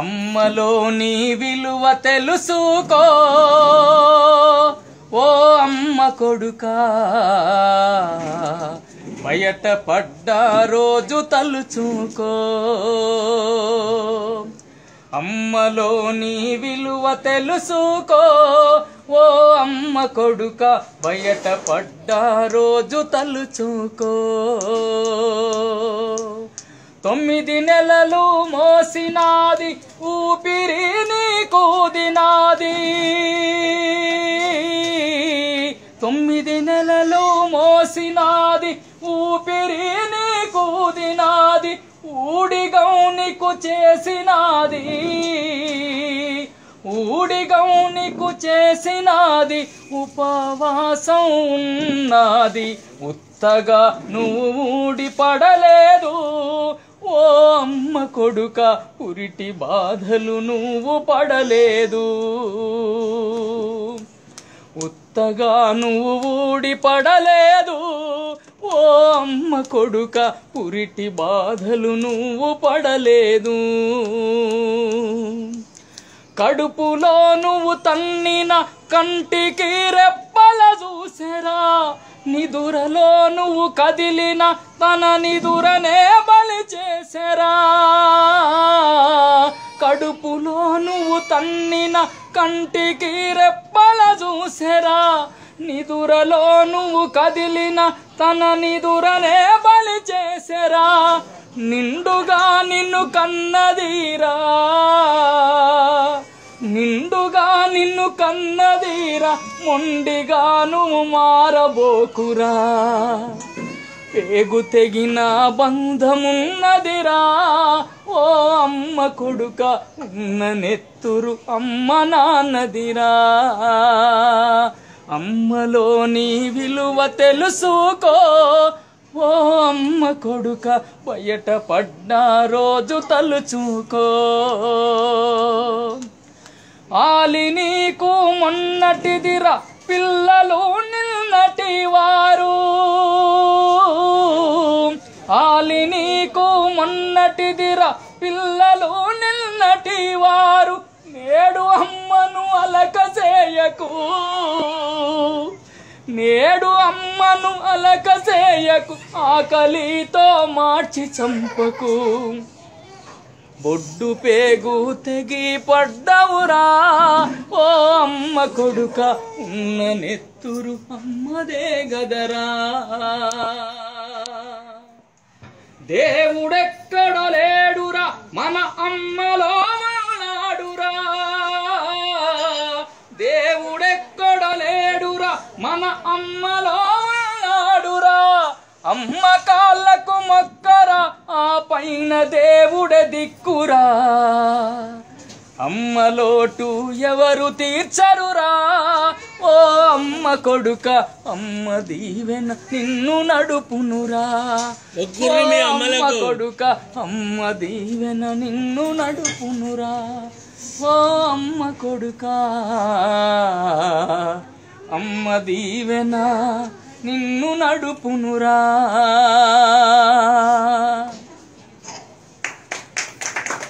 అమ్మలోని విలువ తెలుసుకో ఓ అమ్మ కొడుకా, బయట పడ్డ రోజు తలుచుకో. అమ్మలోని విలువ తెలుసుకో ఓ అమ్మ కొడుక, బయట పడ్డ రోజు తలుచుకో. 9 నెలలు మోసినాది ఊపిరి నీకూదినాది, 9 నెలలు మోసినాది ఊపిరి నీకూదినాది, ఊడిగౌనికు చేసినాది, ఊడిగౌనికు చేసినాది, ఉపవాసం ఉన్నది, ఉత్తగా నువ్వు ఊడి పడలేదు ఓ అమ్మ కొడుక, పురిటి బాధలు నువ్వు పడలేదు, ఉత్తగా నువ్వు ఊడి పడలేదు ఓ అమ్మ కొడుక, పురిటి బాధలు నువ్వు పడలేదు. కడుపులో నువ్వు తన్నిన కంటికి రెప్పల చూసెరా, నిదురలో నువ్వు కదిలిన తన నిదురనే బలి చేసెరా. కడుపులో నువ్వు తన్నిన కంటికి రెప్పల చూసెరా, నిదురలో నువ్వు కదిలిన తన నిదురనే బలి చేసెరా. నిండుగా నిన్ను కన్నదీరా, నిండుగా నిన్ను కన్నదీరా, మొండిగా నువ్వు మారబోకురా. పేగు తెగిన బంధమున్నదిరా ఓ అమ్మ కొడుక, ఉన్న నెత్తురు అమ్మ నాన్నదిరా. అమ్మలోని విలువ తెలుసుకో ఓ అమ్మ కొడుక, బయట పడ్డ రోజు తలుచుకో. ఆలి నీకు మొన్నటిదిరా పిల్లలు నిన్నటి వారు, ఆలి నీకు మొన్నటిదిరా పిల్లలు నిన్నటి వారు, నేడు అమ్మను అలక చేయకు, నేడు అమ్మను అలక చేయకు, ఆకలితో మార్చి చంపకు. బొడ్డు పేగు తెగి పడ్డవురా ఓ అమ్మ కొడుక, ఉన్న నెత్తురు అమ్మదే గదరా. దేవుడెక్కడ లేడురా మన అమ్మలో మాలాడురా, దేవుడెక్కడ లేడురా మన అమ్మలో మాలాడురా. అమ్మ కాళ్ళకు మొక్కరా, ఆ పైన దేవుడే దిక్కురా. అమ్మ లోటు ఎవరు తీర్చరురా ఓ అమ్మ కొడుక, అమ్మ దీవెన నిన్ను నడుపునురా. అమ్మ కొడుక, అమ్మ దీవెన నిన్ను నడుపునురా. ఓ అమ్మ కొడుక, అమ్మ దీవెన నిన్ను నడుపునురా.